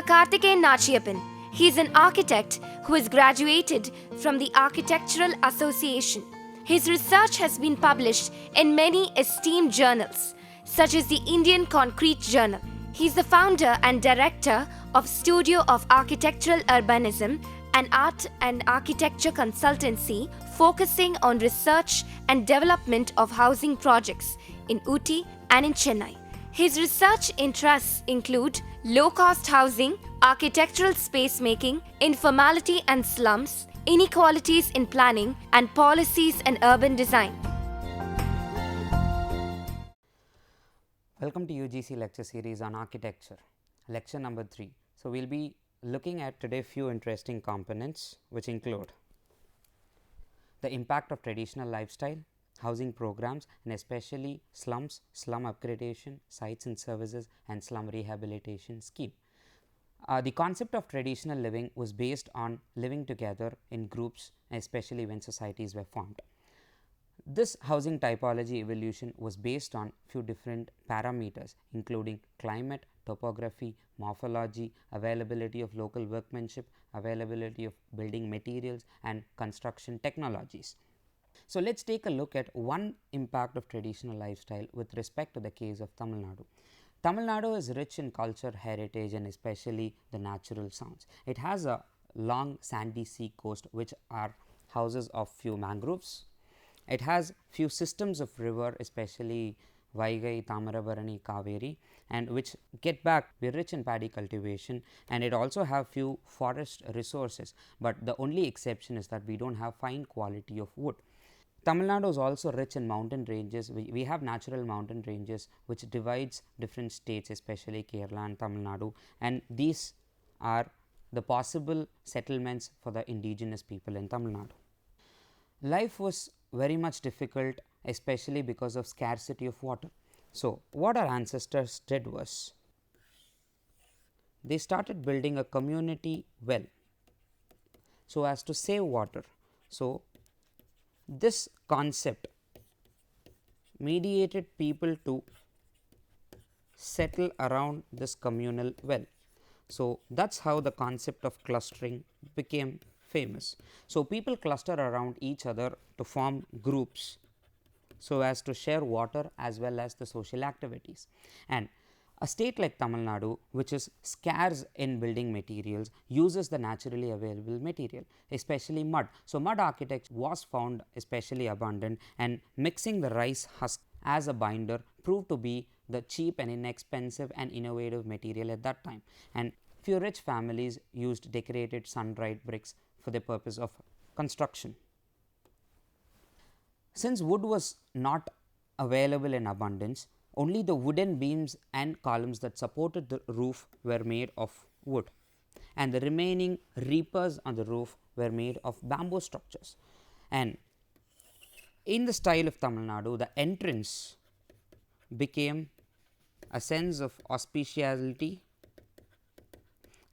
Karthikeyan Nachiyappan. He is an architect who has graduated from the Architectural Association. His research has been published in many esteemed journals, such as the Indian Concrete Journal. He is the founder and director of Studio of Architectural Urbanism, an art and architecture consultancy focusing on research and development of housing projects in Ooty and in Chennai. His research interests include low-cost housing, architectural space making, informality and slums, inequalities in planning, and policies and urban design. Welcome to UGC lecture series on architecture, lecture number 3. So, we will be looking at today few interesting components which include the impact of traditional lifestyle, housing programs, and especially slums, slum upgradation, sites and services, and slum rehabilitation scheme. The concept of traditional living was based on living together in groups, especially when societies were formed. This housing typology evolution was based on few different parameters, including climate, topography, morphology, availability of local workmanship, availability of building materials, and construction technologies. So, let us take a look at one impact of traditional lifestyle with respect to the case of Tamil Nadu. Tamil Nadu is rich in culture, heritage, and especially the natural sounds. It has a long sandy sea coast which are houses of few mangroves. It has few systems of river, especially Vaigai, Tamarabarani, Kaveri, and which get back, we are rich in paddy cultivation, and it also have few forest resources, but the only exception is that we do not have fine quality of wood. Tamil Nadu is also rich in mountain ranges. We have natural mountain ranges which divides different states, especially Kerala and Tamil Nadu, and these are the possible settlements for the indigenous people in Tamil Nadu. Life was very much difficult, especially because of scarcity of water. So, what our ancestors did was, they started building a community well so as to save water. So, this concept mediated people to settle around this communal well. So, that is how the concept of clustering became famous. So, people cluster around each other to form groups so as to share water as well as the social activities. And a state like Tamil Nadu, which is scarce in building materials, uses the naturally available material, especially mud. So, mud architecture was found especially abundant, and mixing the rice husk as a binder proved to be the cheap and inexpensive and innovative material at that time. And few rich families used decorated sun-dried bricks for the purpose of construction. Since wood was not available in abundance, only the wooden beams and columns that supported the roof were made of wood, and the remaining reapers on the roof were made of bamboo structures. And in the style of Tamil Nadu, the entrance became a sense of auspiciality,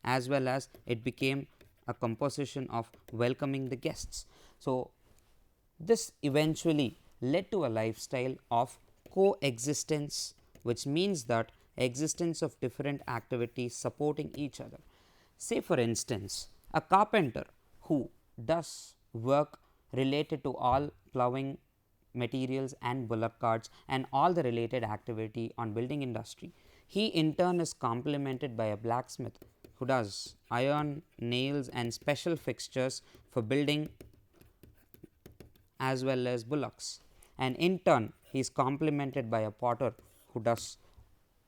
as well as it became a composition of welcoming the guests. So, this eventually led to a lifestyle of coexistence, which means that existence of different activities supporting each other. Say for instance, a carpenter who does work related to all ploughing materials and bullock carts and all the related activity on building industry. He in turn is complemented by a blacksmith who does iron, nails, and special fixtures for building as well as bullocks, and in turn he is complemented by a potter who does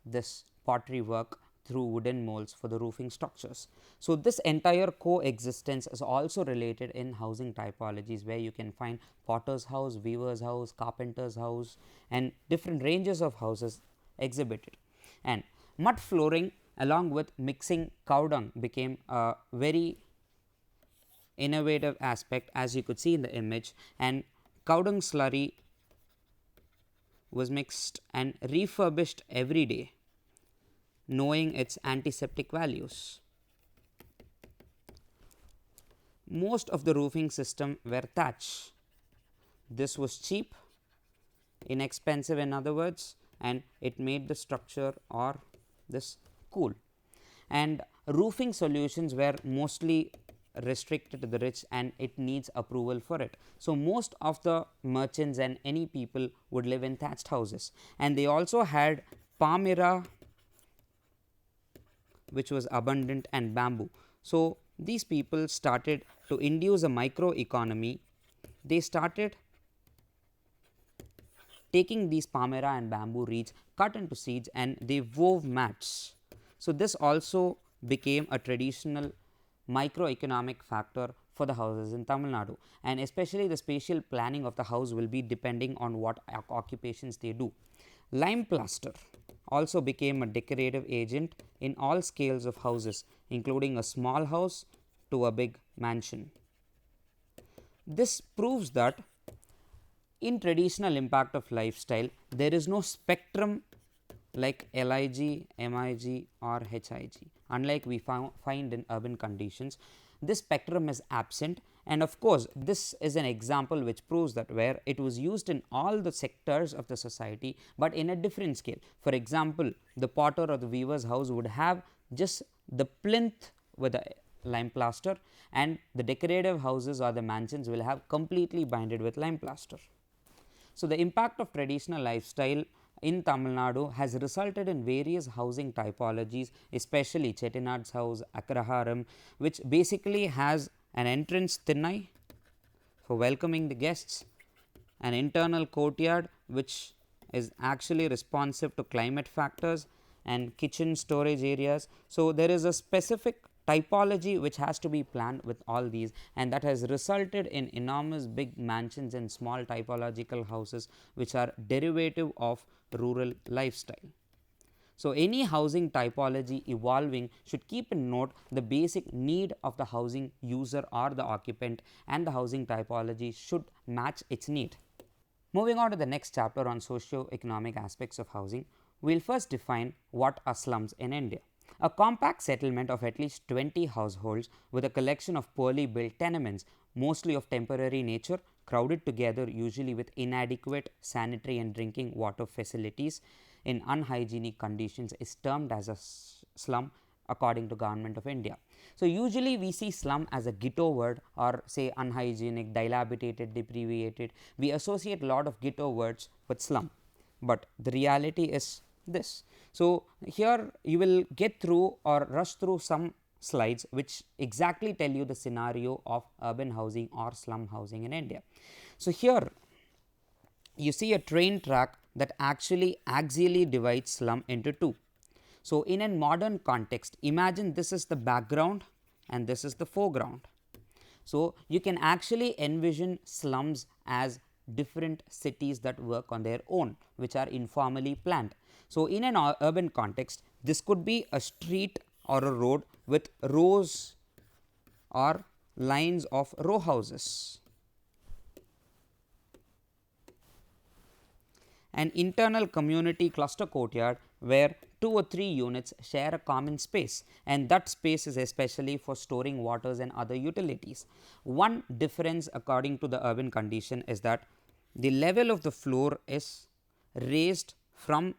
this pottery work through wooden molds for the roofing structures. So, this entire coexistence is also related in housing typologies, where you can find potter's house, weaver's house, carpenter's house, and different ranges of houses exhibited. And mud flooring along with mixing cow dung became a very innovative aspect, as you could see in the image, and cow dung slurry was mixed and refurbished every day, knowing its antiseptic values. Most of the roofing system were thatch. This was cheap, inexpensive in other words, and it made the structure or this cool. And roofing solutions were mostly restricted to the rich and it needs approval for it. So, most of the merchants and any people would live in thatched houses, and they also had palmyra, which was abundant, and bamboo. So, these people started to induce a micro economy. They started taking these palmyra and bamboo reeds, cut into seeds, and they wove mats. So, this also became a traditional microeconomic factor for the houses in Tamil Nadu, and especially the spatial planning of the house will be depending on what occupations they do. Lime plaster also became a decorative agent in all scales of houses, including a small house to a big mansion. This proves that in traditional impact of lifestyle, there is no spectrum like LIG, MIG or HIG. Unlike we find in urban conditions, this spectrum is absent, and of course, this is an example which proves that where it was used in all the sectors of the society, but in a different scale. For example, the potter or the weaver's house would have just the plinth with a lime plaster, and the decorative houses or the mansions will have completely binded with lime plaster. So, the impact of traditional lifestyle in Tamil Nadu has resulted in various housing typologies, especially Chettinad's house, Agraharam, which basically has an entrance thinai for welcoming the guests, an internal courtyard which is actually responsive to climate factors, and kitchen storage areas. So, there is a specific typology which has to be planned with all these, and that has resulted in enormous big mansions and small typological houses which are derivative of rural lifestyle. So, any housing typology evolving should keep in note the basic need of the housing user or the occupant, and the housing typology should match its need. Moving on to the next chapter on socio-economic aspects of housing, we will first define what are slums in India. A compact settlement of at least 20 households with a collection of poorly built tenements, mostly of temporary nature, crowded together usually with inadequate sanitary and drinking water facilities in unhygienic conditions, is termed as a slum according to Government of India. So, usually we see slum as a ghetto word, or say unhygienic, dilapidated, deprivated. We associate a lot of ghetto words with slum, but the reality is this. So, here you will get through or rush through some slides which exactly tell you the scenario of urban housing or slum housing in India. So, here you see a train track that actually axially divides slum into two. So, in a modern context, imagine this is the background and this is the foreground. So, you can actually envision slums as different cities that work on their own, which are informally planned. So, in an urban context, this could be a street or a road with rows or lines of row houses. An internal community cluster courtyard where 2 or 3 units share a common space, and that space is especially for storing waters and other utilities. One difference according to the urban condition is that the level of the floor is raised from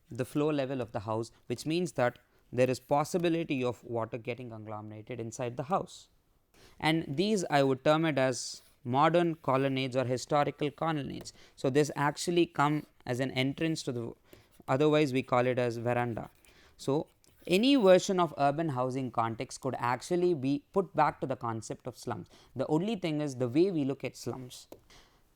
the floor level of the house, which means that there is possibility of water getting agglomerated inside the house, and these I would term it as modern colonnades or historical colonnades. So, this actually come as an entrance to the, otherwise we call it as veranda. So, any version of urban housing context could actually be put back to the concept of slums. The only thing is the way we look at slums.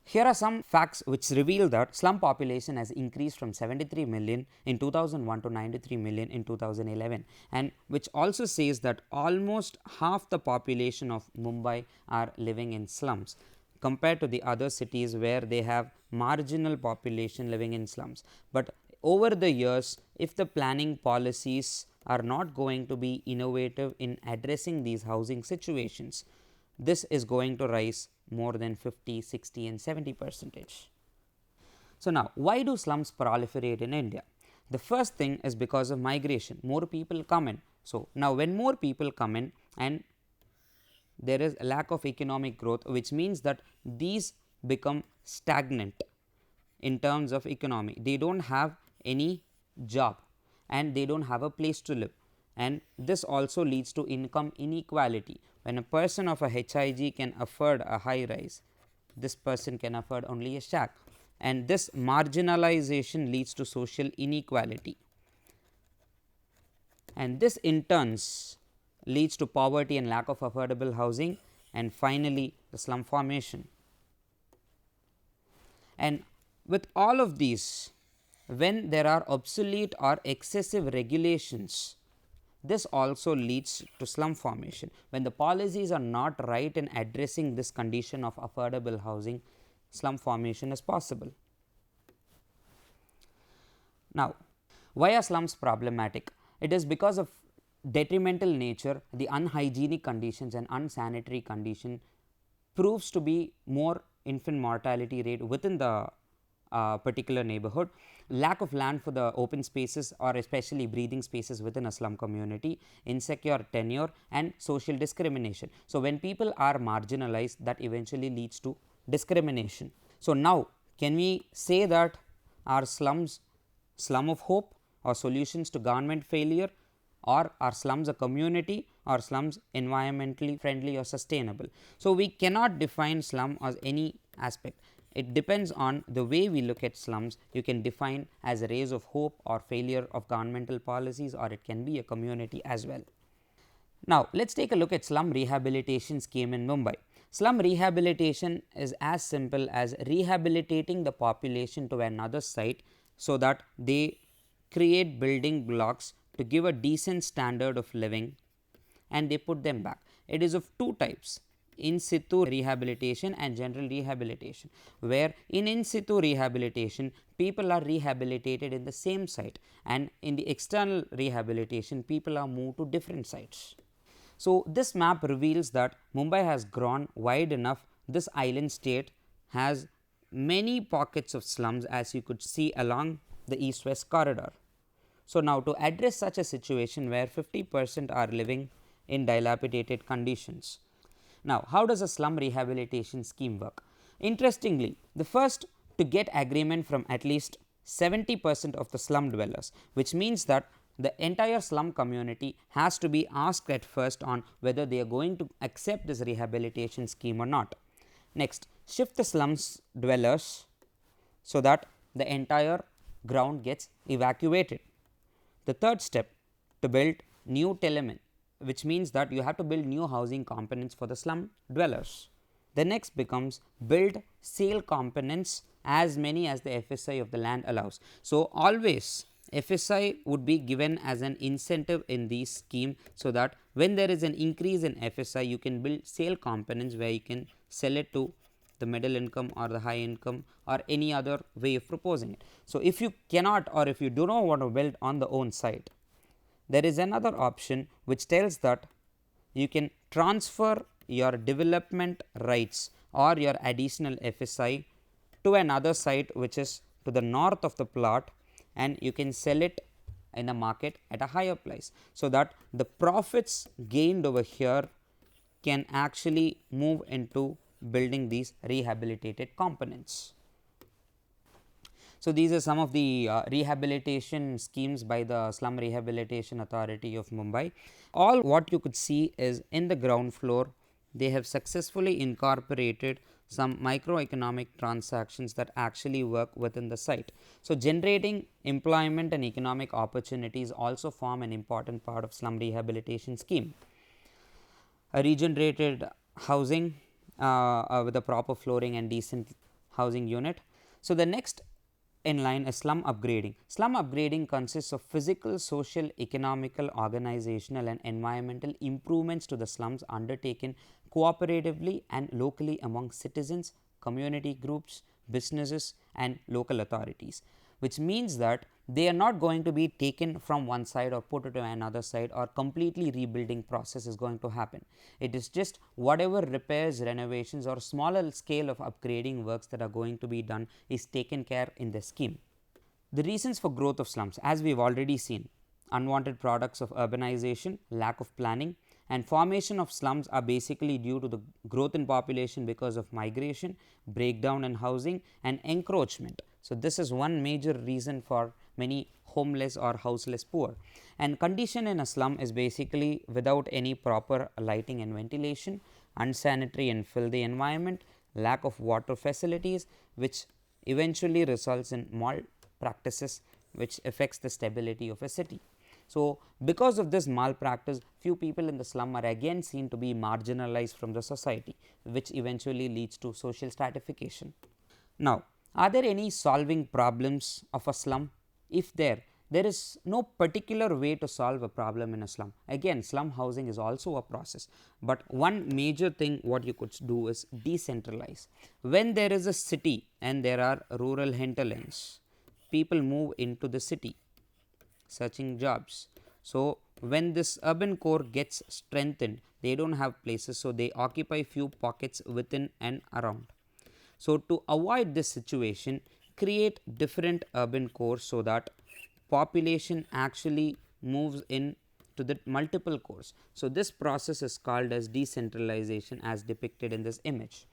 Here are some facts which reveal that slum population has increased from 73 million in 2001 to 93 million in 2011, and which also says that almost half the population of Mumbai are living in slums compared to the other cities where they have marginal population living in slums. But over the years, if the planning policies are not going to be innovative in addressing these housing situations, this is going to rise more than 50, 60 and 70 percentage. So, now why do slums proliferate in India? The first thing is because of migration, more people come in. So, now when more people come in and there is a lack of economic growth, which means that these become stagnant in terms of economy. They do not have any job and they do not have a place to live, and this also leads to income inequality. When a person of a HIG can afford a high rise, this person can afford only a shack, and this marginalization leads to social inequality, and this in turns leads to poverty and lack of affordable housing, and finally the slum formation. And with all of these, when there are obsolete or excessive regulations, this also leads to slum formation. When the policies are not right in addressing this condition of affordable housing, slum formation is possible. Now, why are slums problematic? It is because of detrimental nature, the unhygienic conditions and unsanitary condition proves to be more infant mortality rate within the particular neighborhood, lack of land for the open spaces or especially breathing spaces within a slum community, insecure tenure and social discrimination. So, when people are marginalized, that eventually leads to discrimination. So, now can we say that are slums slum of hope or solutions to government failure, or are slums a community, or slums environmentally friendly or sustainable? So, we cannot define slum as any aspect. It depends on the way we look at slums. You can define as a rays of hope or failure of governmental policies, or it can be a community as well. Now, let us take a look at slum rehabilitation scheme in Mumbai. Slum rehabilitation is as simple as rehabilitating the population to another site so that they create building blocks to give a decent standard of living and they put them back. It is of two types: in situ rehabilitation and general rehabilitation, where in situ rehabilitation people are rehabilitated in the same site, and in the external rehabilitation people are moved to different sites. So, this map reveals that Mumbai has grown wide enough. This island state has many pockets of slums, as you could see along the east west corridor. So, now to address such a situation where 50% are living in dilapidated conditions. Now, how does a slum rehabilitation scheme work? Interestingly, the first to get agreement from at least 70% of the slum dwellers, which means that the entire slum community has to be asked at first on whether they are going to accept this rehabilitation scheme or not. Next, shift the slums dwellers so that the entire ground gets evacuated. The third step, to build new tenement, which means that you have to build new housing components for the slum dwellers. The next becomes build sale components as many as the FSI of the land allows. So, always FSI would be given as an incentive in this scheme, so that when there is an increase in FSI, you can build sale components where you can sell it to the middle income or the high income or any other way of proposing it. So, if you cannot, or if you do not want to build on the own site, there is another option which tells that you can transfer your development rights or your additional FSI to another site which is to the north of the plot, and you can sell it in the market at a higher price, so that the profits gained over here can actually move into building these rehabilitated components. So, these are some of the rehabilitation schemes by the Slum Rehabilitation Authority of Mumbai. All what you could see is in the ground floor, they have successfully incorporated some microeconomic transactions that actually work within the site. So, generating employment and economic opportunities also form an important part of slum rehabilitation scheme. A regenerated housing with a proper flooring and decent housing unit. So, the next in line is slum upgrading. Slum upgrading consists of physical, social, economical, organizational and environmental improvements to the slums undertaken cooperatively and locally among citizens, community groups, businesses and local authorities, which means that they are not going to be taken from one side or put it to another side, or completely rebuilding process is going to happen. It is just whatever repairs, renovations or smaller scale of upgrading works that are going to be done is taken care in the scheme. The reasons for growth of slums, as we have already seen: unwanted products of urbanization, lack of planning, and formation of slums are basically due to the growth in population because of migration, breakdown in housing and encroachment. So, this is one major reason for many homeless or houseless poor. And condition in a slum is basically without any proper lighting and ventilation, unsanitary and filthy environment, lack of water facilities, which eventually results in malpractices which affects the stability of a city. So, because of this malpractice, few people in the slum are again seen to be marginalized from the society, which eventually leads to social stratification. Now, are there any solving problems of a slum? If there is no particular way to solve a problem in a slum. Again, slum housing is also a process, but one major thing what you could do is decentralize. When there is a city and there are rural hinterlands, people move into the city searching jobs. So, when this urban core gets strengthened, they do not have places, so they occupy few pockets within and around. So, to avoid this situation, create different urban cores so that population actually moves in to the multiple cores. So, this process is called as decentralization as depicted in this image.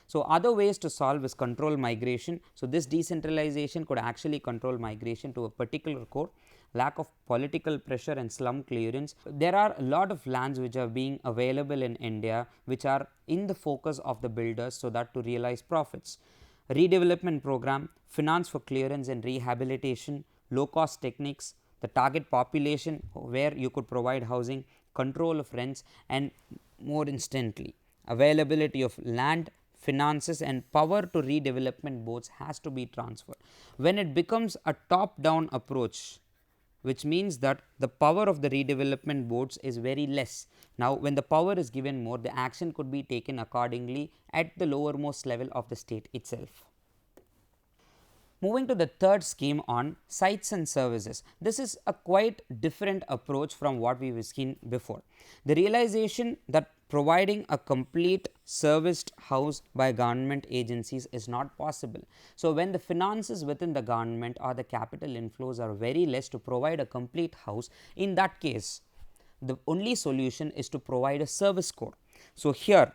So, other ways to solve is control migration. So, this decentralization could actually control migration to a particular core, lack of political pressure and slum clearance. There are a lot of lands which are being available in India which are in the focus of the builders so that to realize profits. Redevelopment program, finance for clearance and rehabilitation, low cost techniques, the target population where you could provide housing, control of rents and more instantly availability of land, finances and power to redevelopment boards has to be transferred. When it becomes a top down approach, which means that the power of the redevelopment boards is very less. Now, when the power is given more, the action could be taken accordingly at the lowermost level of the state itself. Moving to the third scheme on sites and services. This is a quite different approach from what we have seen before. The realization that providing a complete serviced house by government agencies is not possible. So, when the finances within the government or the capital inflows are very less to provide a complete house, in that case, the only solution is to provide a service core. So, here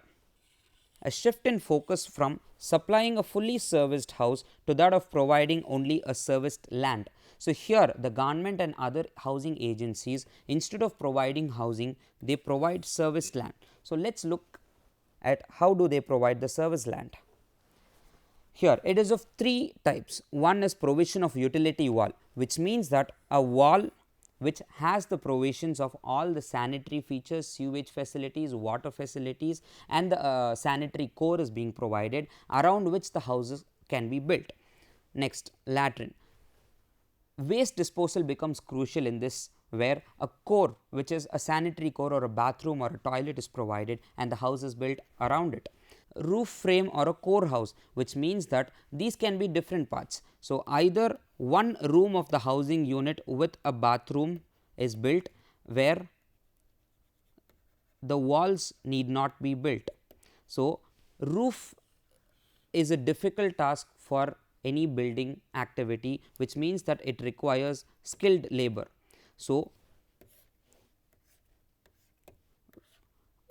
a shift in focus from supplying a fully serviced house to that of providing only a serviced land. So, here the government and other housing agencies, instead of providing housing, they provide serviced land. So, let us look at how do they provide the service land. Here it is of three types. One is provision of utility wall, which means that a wall which has the provisions of all the sanitary features, sewage facilities, water facilities and the sanitary core is being provided, around which the houses can be built. Next, latrine. Waste disposal becomes crucial in this, where a core which is a sanitary core or a bathroom or a toilet is provided and the house is built around it. Roof frame or a core house, which means that these can be different parts. So, either one room of the housing unit with a bathroom is built, where the walls need not be built. So, roof is a difficult task for any building activity, which means that it requires skilled labor. So,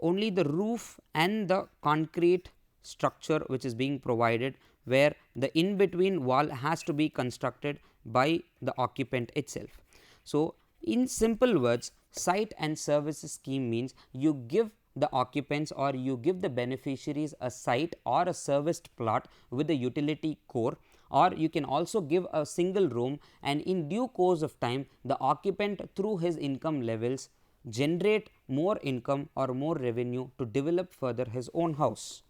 only the roof and the concrete structure which is being provided, where the in between wall has to be constructed by the occupant itself. So, in simple words, site and services scheme means you give the occupants or you give the beneficiaries a site or a serviced plot with the utility core, or you can also give a single room, and in due course of time the occupant through his income levels generate more income or more revenue to develop further his own house.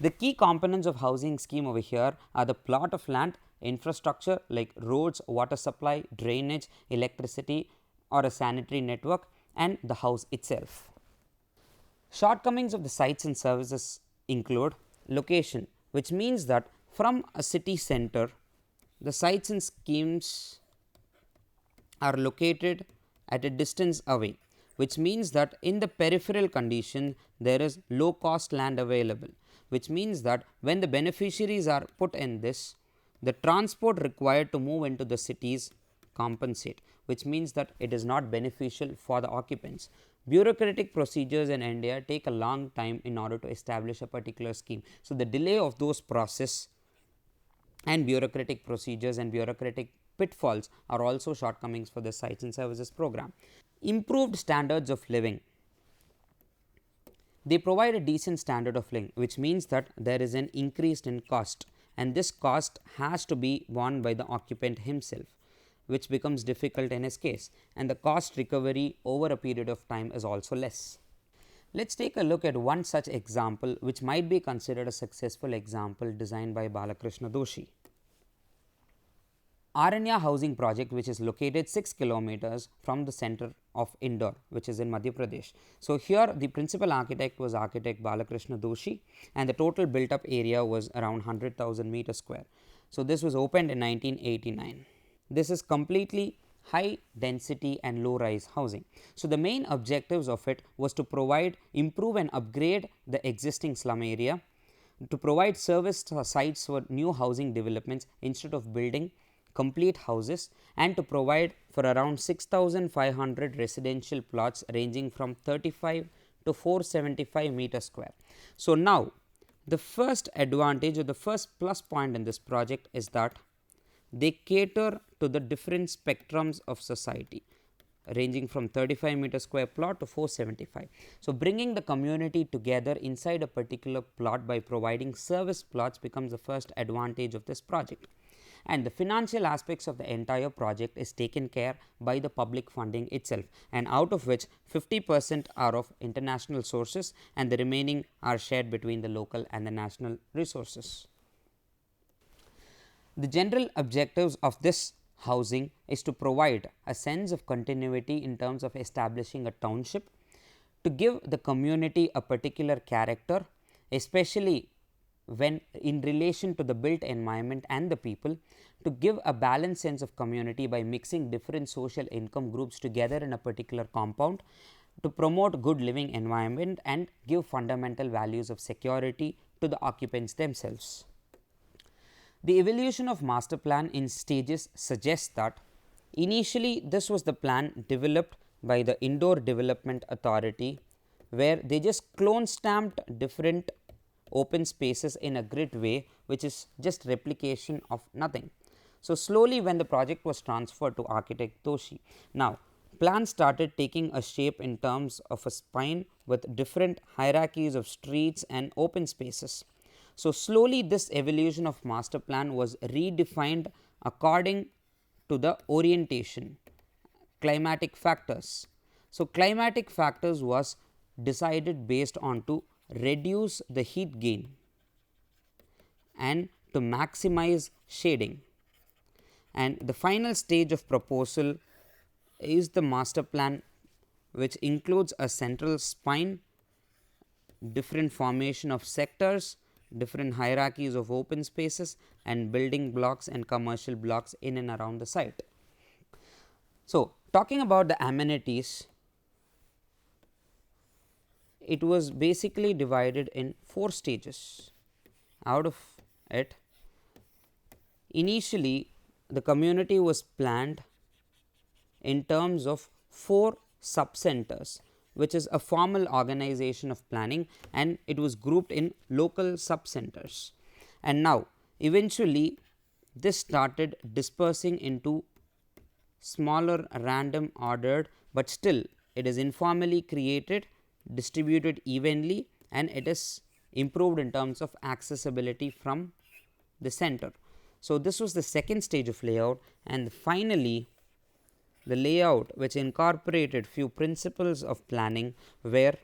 The key components of housing scheme over here are the plot of land, infrastructure like roads, water supply, drainage, electricity or a sanitary network, and the house itself. Shortcomings of the sites and services include location, which means that from a city center, the sites and schemes are located at a distance away, which means that in the peripheral condition there is low cost land available, which means that when the beneficiaries are put in this, the transport required to move into the cities compensate, which means that it is not beneficial for the occupants. Bureaucratic procedures in India take a long time in order to establish a particular scheme. So, the delay of those process and bureaucratic procedures and bureaucratic pitfalls are also shortcomings for the sites and services program. Improved standards of living. They provide a decent standard of living, which means that there is an increase in cost, and this cost has to be borne by the occupant himself, which becomes difficult in his case, and the cost recovery over a period of time is also less. Let us take a look at one such example which might be considered a successful example designed by Balakrishna Doshi. Aranya housing project, which is located 6 kilometers from the center of Indore, which is in Madhya Pradesh. So, here the principal architect was architect Balakrishna Doshi, and the total built up area was around 100,000 meter square. So, this was opened in 1989. This is completely high density and low rise housing. So, the main objectives of it was to provide, improve and upgrade the existing slum area, to provide service sites for new housing developments instead of building complete houses, and to provide for around 6,500 residential plots ranging from 35 to 475 meter square. So, now the first advantage or the first plus point in this project is that they cater to the different spectrums of society ranging from 35 meter square plot to 475. So, bringing the community together inside a particular plot by providing service plots becomes the first advantage of this project, and the financial aspects of the entire project is taken care by the public funding itself, and out of which 50% are of international sources and the remaining are shared between the local and the national resources. The general objectives of this housing is to provide a sense of continuity in terms of establishing a township, to give the community a particular character, especially when in relation to the built environment and the people, to give a balanced sense of community by mixing different social income groups together in a particular compound, to promote good living environment and give fundamental values of security to the occupants themselves. The evolution of master plan in stages suggests that initially this was the plan developed by the Indore Development Authority, where they just clone stamped different open spaces in a grid way, which is just replication of nothing. So, slowly when the project was transferred to architect Doshi, now plan started taking a shape in terms of a spine with different hierarchies of streets and open spaces. So, slowly this evolution of master plan was redefined according to the orientation, climatic factors. So, climatic factors was decided based on to reduce the heat gain and to maximize shading, and the final stage of proposal is the master plan, which includes a central spine, different formation of sectors, different hierarchies of open spaces and building blocks and commercial blocks in and around the site. So, talking about the amenities, it was basically divided in 4 stages. Out of it, initially the community was planned in terms of 4 sub-centers, which is a formal organization of planning, and it was grouped in local sub-centers. And now eventually this started dispersing into smaller random ordered, but still it is informally created, distributed evenly, and it is improved in terms of accessibility from the center. So, this was the second stage of layout, and finally the layout which incorporated few principles of planning where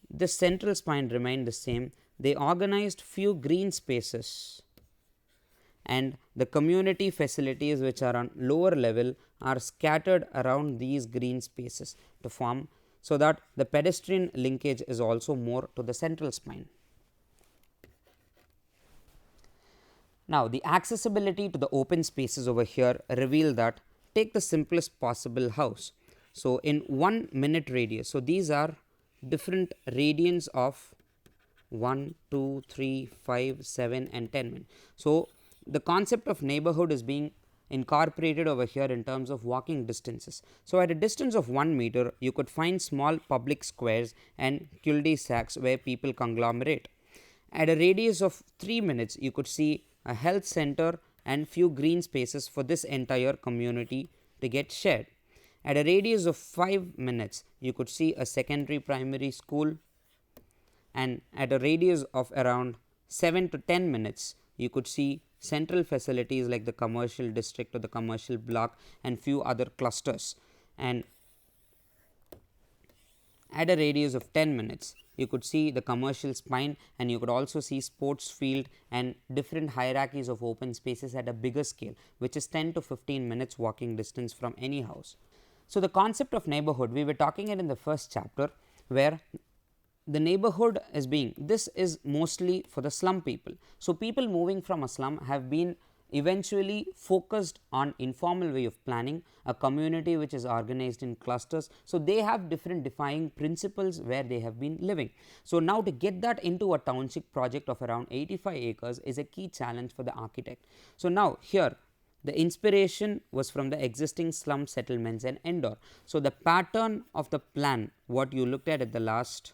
the central spine remained the same. They organized few green spaces, and the community facilities which are on lower level are scattered around these green spaces to form, so that the pedestrian linkage is also more to the central spine. Now, the accessibility to the open spaces over here reveal that, take the simplest possible house. So, in 1 minute radius, so these are different radians of 1, 2, 3, 5, 7 and 10 minutes. So, the concept of neighborhood is being incorporated over here in terms of walking distances. So, at a distance of 1 meter, you could find small public squares and cul-de-sacs where people conglomerate. At a radius of 3 minutes, you could see a health center and few green spaces for this entire community to get shared. At a radius of 5 minutes, you could see a secondary primary school, and at a radius of around 7 to 10 minutes, you could see central facilities like the commercial district or the commercial block and few other clusters. And at a radius of 10 minutes, you could see the commercial spine, and you could also see sports field and different hierarchies of open spaces at a bigger scale, which is 10 to 15 minutes walking distance from any house. So, the concept of neighborhood, we were talking it in the first chapter, where the neighborhood is being, this is mostly for the slum people. So, people moving from a slum have been eventually focused on informal way of planning, a community which is organized in clusters. So, they have different defining principles where they have been living. So, now to get that into a township project of around 85 acres is a key challenge for the architect. So, now here the inspiration was from the existing slum settlements and Endor. So, the pattern of the plan what you looked at the last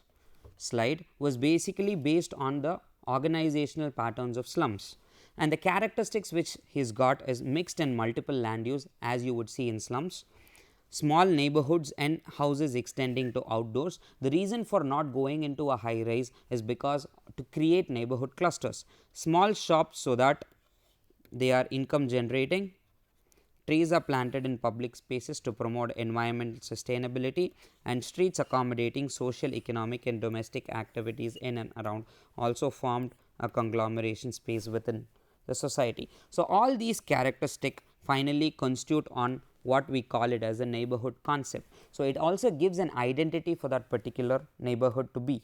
slide was basically based on the organizational patterns of slums, and the characteristics which he's got is mixed and multiple land use, as you would see in slums, small neighborhoods and houses extending to outdoors. The reason for not going into a high rise is because to create neighborhood clusters, small shops so that they are income generating. Trees are planted in public spaces to promote environmental sustainability, and streets accommodating social, economic and domestic activities in and around also formed a conglomeration space within the society. So, all these characteristics finally constitute on what we call it as a neighborhood concept. So, it also gives an identity for that particular neighborhood to be.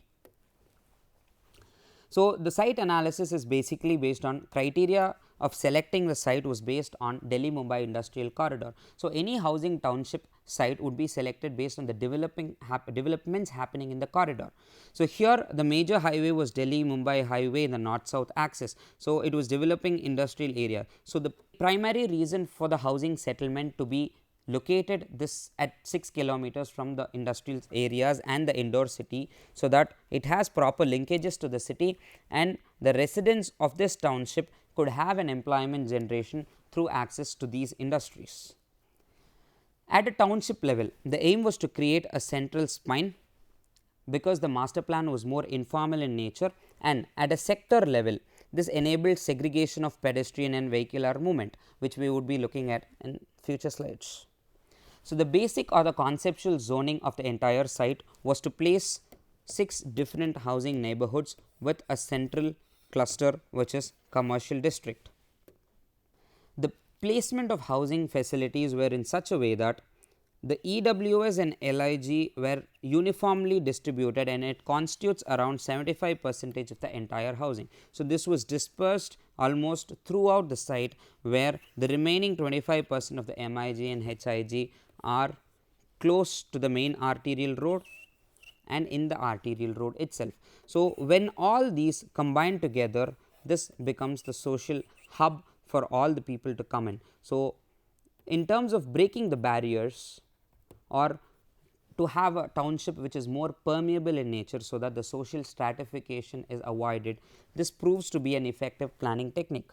So, the site analysis is basically based on criteria of selecting the site was based on Delhi Mumbai industrial corridor. So, any housing township site would be selected based on the developments happening in the corridor. So, here the major highway was Delhi Mumbai highway in the north south axis. So, it was developing industrial area. So, the primary reason for the housing settlement to be located this at 6 kilometers from the industrial areas and the indoor city, so that it has proper linkages to the city, and the residents of this township could have an employment generation through access to these industries. At a township level, the aim was to create a central spine because the master plan was more informal in nature, and at a sector level, this enabled segregation of pedestrian and vehicular movement, which we would be looking at in future slides. So, the basic or the conceptual zoning of the entire site was to place 6 different housing neighborhoods with a central cluster which is commercial district. The placement of housing facilities were in such a way that the EWS and LIG were uniformly distributed, and it constitutes around 75% of the entire housing. So, this was dispersed almost throughout the site, where the remaining 25% of the MIG and HIG are close to the main arterial road and in the arterial road itself. So, when all these combine together, this becomes the social hub for all the people to come in. So, in terms of breaking the barriers or to have a township which is more permeable in nature, so that the social stratification is avoided, this proves to be an effective planning technique.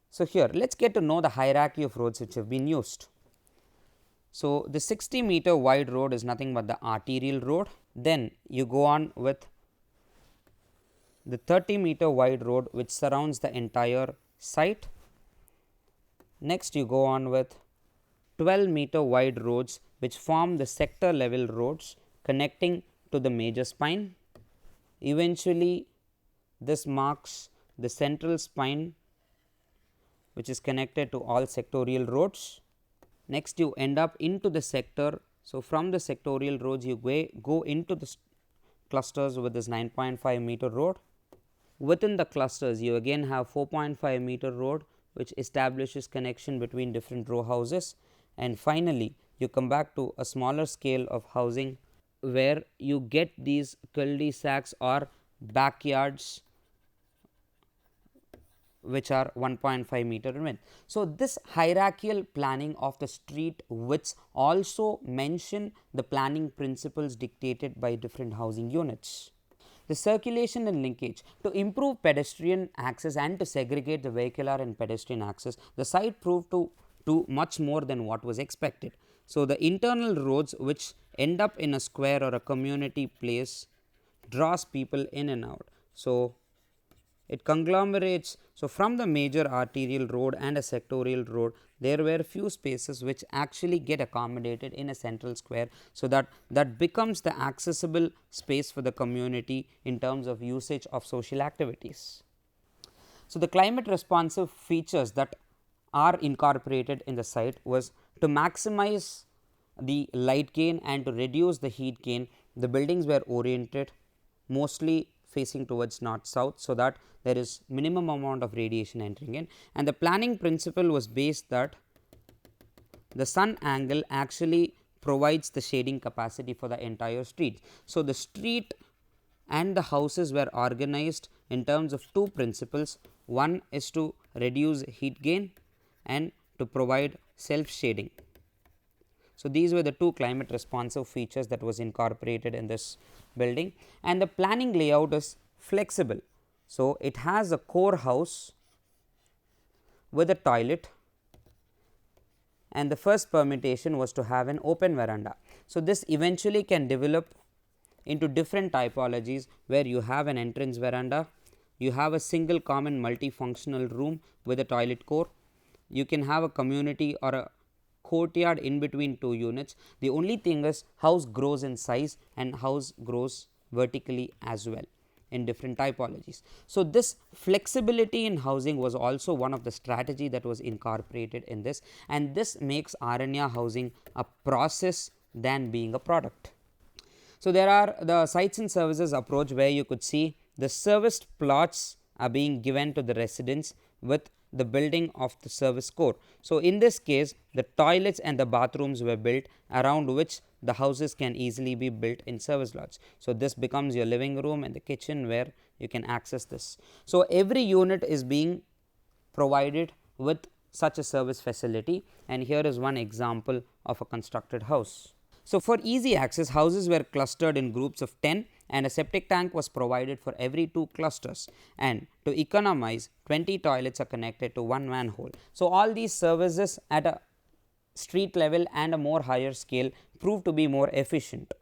So, here let us get to know the hierarchy of roads which have been used. So, the 60-meter wide road is nothing but the arterial road. Then you go on with the 30-meter wide road which surrounds the entire site. Next you go on with 12-meter wide roads which form the sector level roads connecting to the major spine. Eventually this marks the central spine which is connected to all sectorial roads. Next you end up into the sector. So, from the sectorial roads you go into the clusters with this 9.5 meter road. Within the clusters you again have 4.5 meter road which establishes connection between different row houses, and finally you come back to a smaller scale of housing where you get these cul-de-sacs or backyards which are 1.5 meter in width. So, this hierarchical planning of the street widths also mention the planning principles dictated by different housing units. the circulation and linkage. To improve pedestrian access and to segregate the vehicular and pedestrian access, the site proved to do much more than what was expected. So, the internal roads which end up in a square or a community place draws people in and out. So, it conglomerates. So, from the major arterial road and a sectorial road, there were few spaces which actually get accommodated in a central square. So, that becomes the accessible space for the community in terms of usage of social activities. So, the climate responsive features that are incorporated in the site was to maximize the light gain and to reduce the heat gain. The buildings were oriented mostly facing towards north south, so that there is minimum amount of radiation entering in, and the planning principle was based that the sun angle actually provides the shading capacity for the entire street. So, the street and the houses were organized in terms of two principles. One is to reduce heat gain and to provide self shading. So, these were the two climate responsive features that was incorporated in this building, and the planning layout is flexible. So, it has a core house with a toilet, and the first permutation was to have an open veranda. So, this eventually can develop into different typologies where you have an entrance veranda, you have a single common multifunctional room with a toilet core, you can have a community or a courtyard in between two units. The only thing is house grows in size and house grows vertically as well in different typologies. So, this flexibility in housing was also one of the strategy that was incorporated in this, and this makes Aranya housing a process than being a product. So, there are the sites and services approach where you could see the serviced plots are being given to the residents with the building of the service core. So, in this case the toilets and the bathrooms were built around which the houses can easily be built in service lots. So, this becomes your living room and the kitchen where you can access this. So, every unit is being provided with such a service facility, and here is one example of a constructed house. So, for easy access, houses were clustered in groups of 10 and a septic tank was provided for every 2 clusters, and to economize 20 toilets are connected to one manhole. So, all these services at a street level and a more higher scale prove to be more efficient.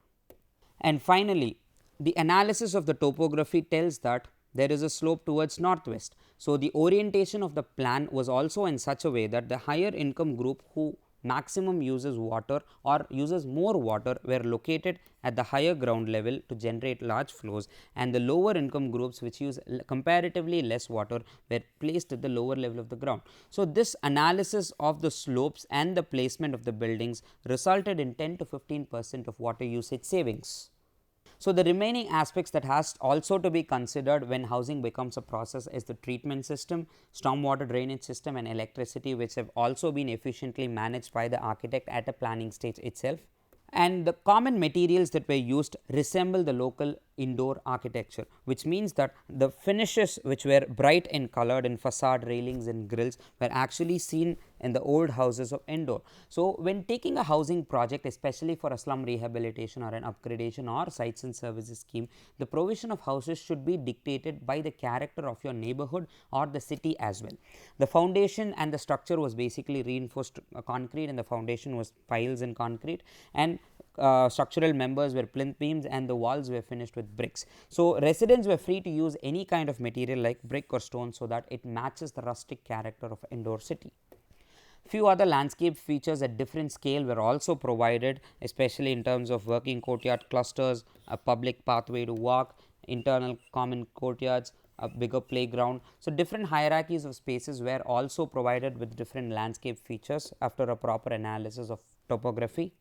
And finally, the analysis of the topography tells that there is a slope towards northwest. So, the orientation of the plan was also in such a way that the higher income group who maximum uses water or uses more water were located at the higher ground level to generate large flows, and the lower income groups which use comparatively less water were placed at the lower level of the ground. So, this analysis of the slopes and the placement of the buildings resulted in 10 to 15% of water usage savings. So, the remaining aspects that has also to be considered when housing becomes a process is the treatment system, stormwater drainage system and electricity, which have also been efficiently managed by the architect at a planning stage itself. And the common materials that were used resemble the local indoor architecture, which means that the finishes which were bright and colored in facade, railings and grills were actually seen in the old houses of Indore. So, when taking a housing project, especially for a slum rehabilitation or an upgradation or sites and services scheme, the provision of houses should be dictated by the character of your neighborhood or the city as well. The foundation and the structure was basically reinforced concrete, and the foundation was piles in concrete, and structural members were plinth beams and the walls were finished with bricks. So, residents were free to use any kind of material like brick or stone, so that it matches the rustic character of Indore city. Few other landscape features at different scale were also provided, especially in terms of working courtyard clusters, a public pathway to walk, internal common courtyards, a bigger playground. So, different hierarchies of spaces were also provided with different landscape features after a proper analysis of topography.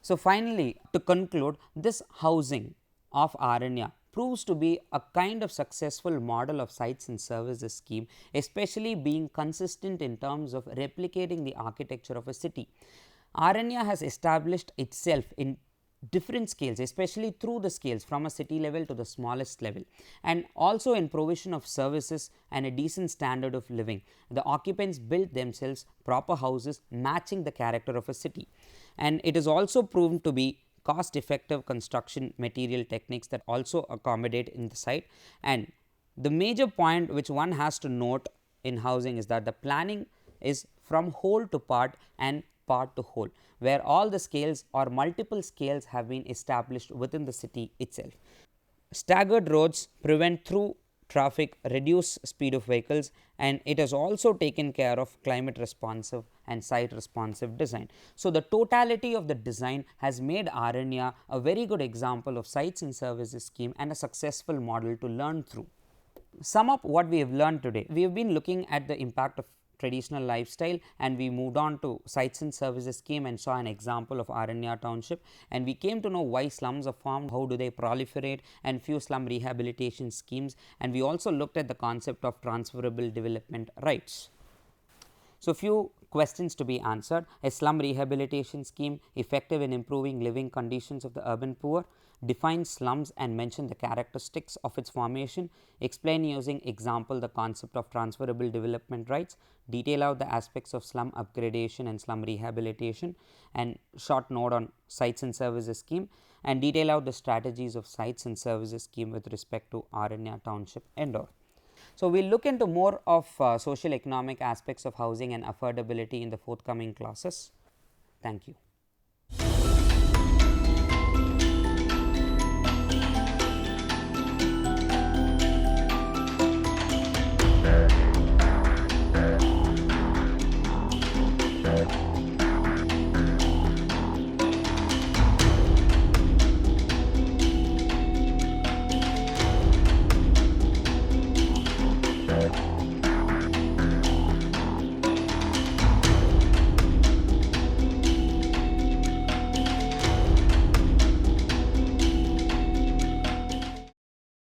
So, finally, to conclude, this housing of Aranya proves to be a kind of successful model of sites and services scheme, especially being consistent in terms of replicating the architecture of a city. Aranya has established itself in different scales, especially through the scales from a city level to the smallest level, and also in provision of services and a decent standard of living. The occupants built themselves proper houses matching the character of a city, and it is also proven to be cost effective construction material techniques that also accommodate in the site. And the major point which one has to note in housing is that the planning is from whole to part and part to whole, where all the scales or multiple scales have been established within the city itself. Staggered roads prevent through traffic, reduce speed of vehicles, and it has also taken care of climate responsive and site responsive design. So, the totality of the design has made Aranya a very good example of sites and services scheme and a successful model to learn through. Sum up what we have learned today. We have been looking at the impact of traditional lifestyle, and we moved on to sites and services scheme and saw an example of Aranya township, and we came to know why slums are formed, how do they proliferate, and few slum rehabilitation schemes, and we also looked at the concept of transferable development rights. So, few questions to be answered. A slum rehabilitation scheme effective in improving living conditions of the urban poor? Define slums and mention the characteristics of its formation. Explain using example the concept of transferable development rights. Detail out the aspects of slum upgradation and slum rehabilitation, and short note on sites and services scheme, and detail out the strategies of sites and services scheme with respect to Aranya township Indore. So, we will look into more of social economic aspects of housing and affordability in the forthcoming classes. Thank you.